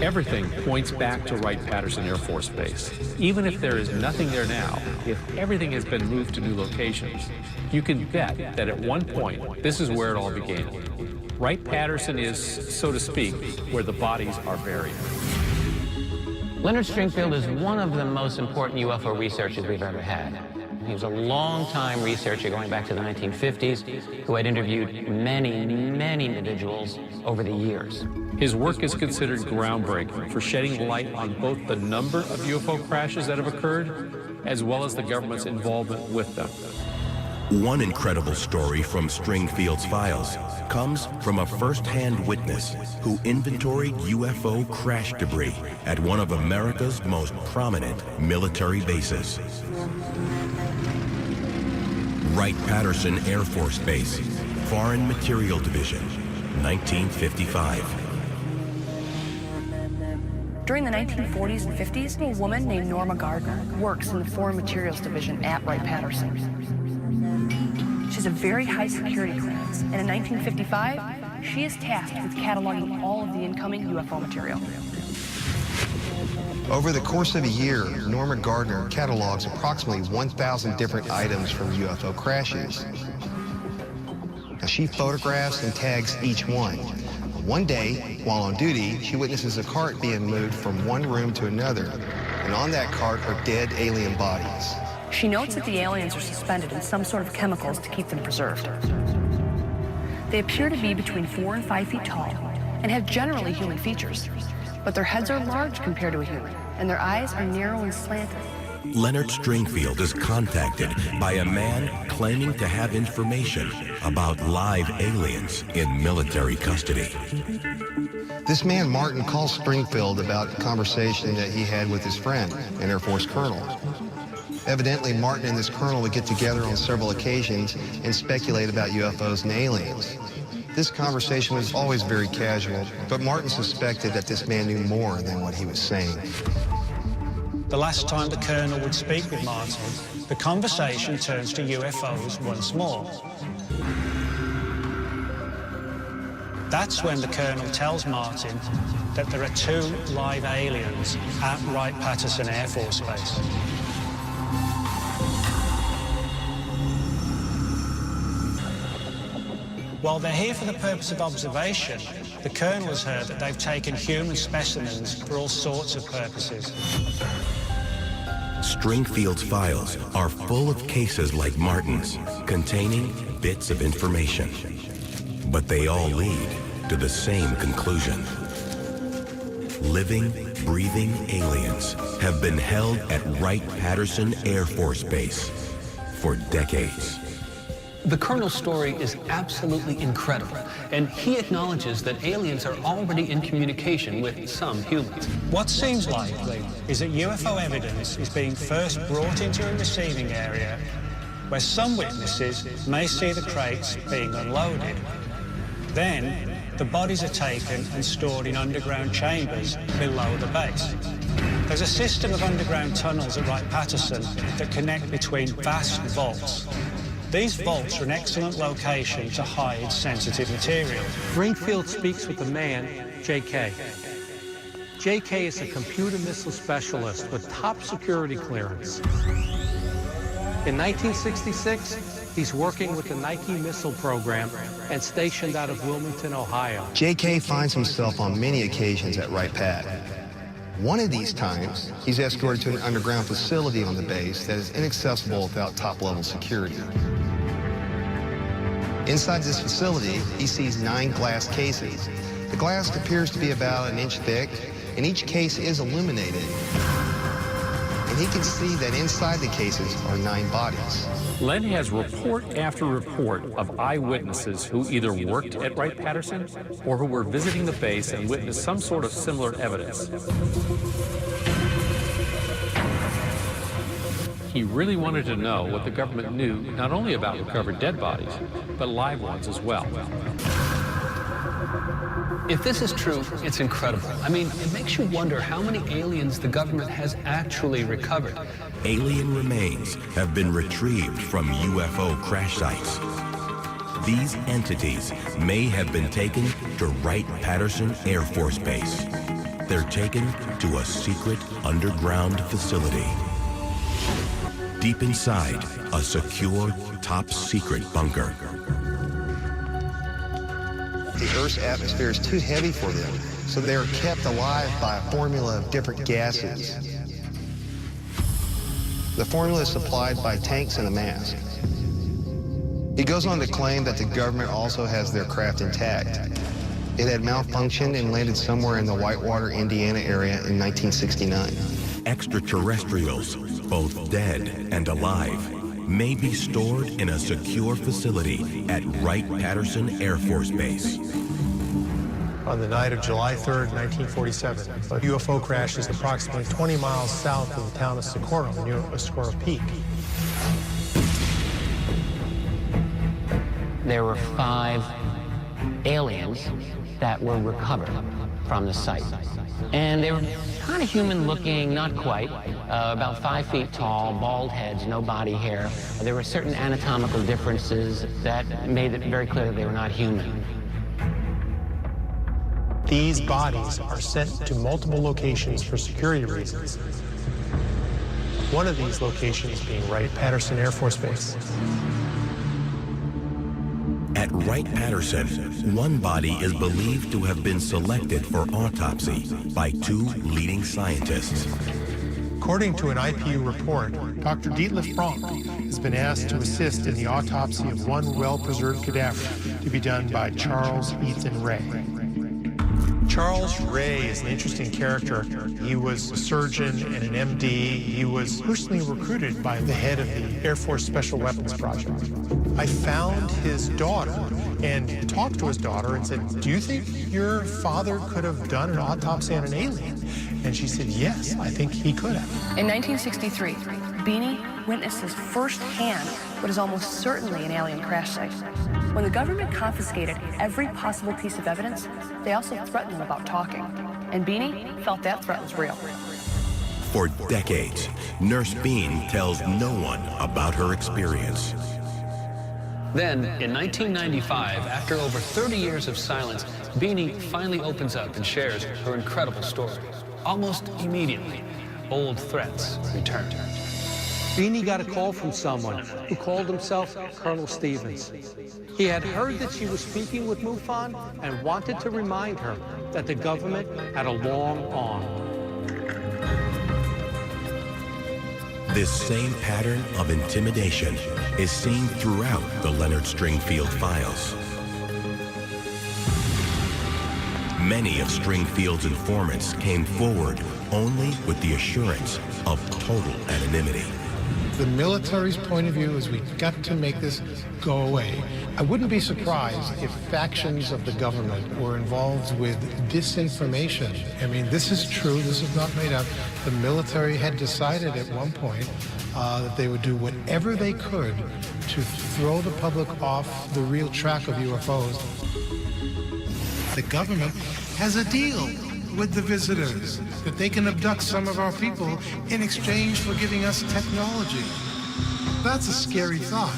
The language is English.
Everything points back to Wright-Patterson Air Force Base. Even if there is nothing there now, if everything has been moved to new locations, you can bet that at one point, this is where it all began. Wright-Patterson is, so to speak, where the bodies are buried. Leonard Stringfield is one of the most important UFO researchers we've ever had. He was a long-time researcher going back to the 1950s who had interviewed many individuals over the years. His work is considered groundbreaking for shedding light on both the number of UFO crashes that have occurred, as well as the government's involvement with them. One incredible story from Stringfield's files comes from a first-hand witness who inventoried UFO crash debris at one of America's most prominent military bases. Wright-Patterson Air Force Base, Foreign Material Division, 1955. During the 1940s and 50s, a woman named Norma Gardner works in the Foreign Materials Division at Wright-Patterson. She has a very high security clearance, and in 1955, she is tasked with cataloging all of the incoming UFO material. Over the course of a year, Norma Gardner catalogs approximately 1,000 different items from UFO crashes. Now, she photographs and tags each one. One day, while on duty, she witnesses a cart being moved from one room to another, and on that cart are dead alien bodies. She notes that the aliens are suspended in some sort of chemicals to keep them preserved. They appear to be between 4 and 5 feet tall and have generally human features, but their heads are large compared to a human, and their eyes are narrow and slanted. Leonard Stringfield is contacted by a man claiming to have information about live aliens in military custody. This man, Martin, calls Stringfield about a conversation that he had with his friend, an Air Force colonel. Evidently, Martin and this colonel would get together on several occasions and speculate about UFOs and aliens. This conversation was always very casual, but Martin suspected that this man knew more than what he was saying. The last time the colonel would speak with Martin, the conversation turns to UFOs once more. That's when the colonel tells Martin that there are 2 live aliens at Wright-Patterson Air Force Base. While they're here for the purpose of observation, the colonel has heard that they've taken human specimens for all sorts of purposes. Stringfield's files are full of cases like Martin's, containing bits of information. But they all lead to the same conclusion. Living, breathing aliens have been held at Wright-Patterson Air Force Base for decades. The colonel's story is absolutely incredible, and he acknowledges that aliens are already in communication with some humans. What seems likely is that UFO evidence is being first brought into a receiving area where some witnesses may see the crates being unloaded. Then, the bodies are taken and stored in underground chambers below the base. There's a system of underground tunnels at Wright-Patterson that connect between vast vaults. These vaults are an excellent location to hide sensitive material. Stringfield speaks with a man, J.K. J.K. is a computer missile specialist with top security clearance. In 1966, he's working with the Nike missile program and stationed out of Wilmington, Ohio. J.K. finds himself on many occasions at Wright-Pat. One of these times, he's escorted to an underground facility on the base that is inaccessible without top-level security. Inside this facility, he sees 9 glass cases. The glass appears to be about an inch thick, and each case is illuminated. And he can see that inside the cases are 9 bodies. Len has report after report of eyewitnesses who either worked at Wright-Patterson or who were visiting the base and witnessed some sort of similar evidence. He really wanted to know what the government knew not only about recovered dead bodies, but live ones as well. If this is true, it's incredible. I mean, it makes you wonder how many aliens the government has actually recovered. Alien remains have been retrieved from UFO crash sites. These entities may have been taken to Wright-Patterson Air Force Base. they're taken to a secret underground facility. Deep inside, a secure, top-secret bunker. The Earth's atmosphere is too heavy for them, so they are kept alive by a formula of different gases. The formula is supplied by tanks and a mask. He goes on to claim that the government also has their craft intact. It had malfunctioned and landed somewhere in the Whitewater, Indiana area in 1969. Extraterrestrials, both dead and alive, may be stored in a secure facility at Wright-Patterson Air Force Base. On the night of July 3rd, 1947, a UFO crashes approximately 20 miles south of the town of Socorro, near Socorro Peak. There were 5 aliens that were recovered from the site. And they were kind of human-looking, not quite, about 5 feet tall, bald heads, no body hair. There were certain anatomical differences that made it very clear that they were not human. These bodies are sent to multiple locations for security reasons. One of these locations being Wright-Patterson Air Force Base. At Wright-Patterson, one body is believed to have been selected for autopsy by 2 leading scientists. According to an IPU report, Dr. Dietlif Frank has been asked to assist in the autopsy of one well-preserved cadaver to be done by Charles Ethan Ray. Charles Ray is an interesting character. He was a surgeon and an MD. He was personally recruited by the head of the Air Force Special Weapons Project. I found his daughter and talked to his daughter and said, "Do you think your father could have done an autopsy on an alien?" And she said, "Yes, I think he could have." In 1963, Beanie witnesses firsthand what is almost certainly an alien crash site. When the government confiscated every possible piece of evidence, they also threatened him about talking. And Beanie felt that threat was real. For decades, Nurse Bean tells no one about her experience. Then, in 1995, after over 30 years of silence, Beanie finally opens up and shares her incredible story. Almost immediately, old threats return. Beanie got a call from someone who called himself Colonel Stevens. He had heard that she was speaking with MUFON and wanted to remind her that the government had a long arm. This same pattern of intimidation is seen throughout the Leonard Stringfield files. Many of Stringfield's informants came forward only with the assurance of total anonymity. The military's point of view is we've got to make this go away. I wouldn't be surprised if factions of the government were involved with disinformation. I mean, this is true. This is not made up. The military had decided at one point that they would do whatever they could to throw the public off the real track of UFOs. The government has a deal with the visitors, that they can abduct some of our people in exchange for giving us technology. That's a scary thought.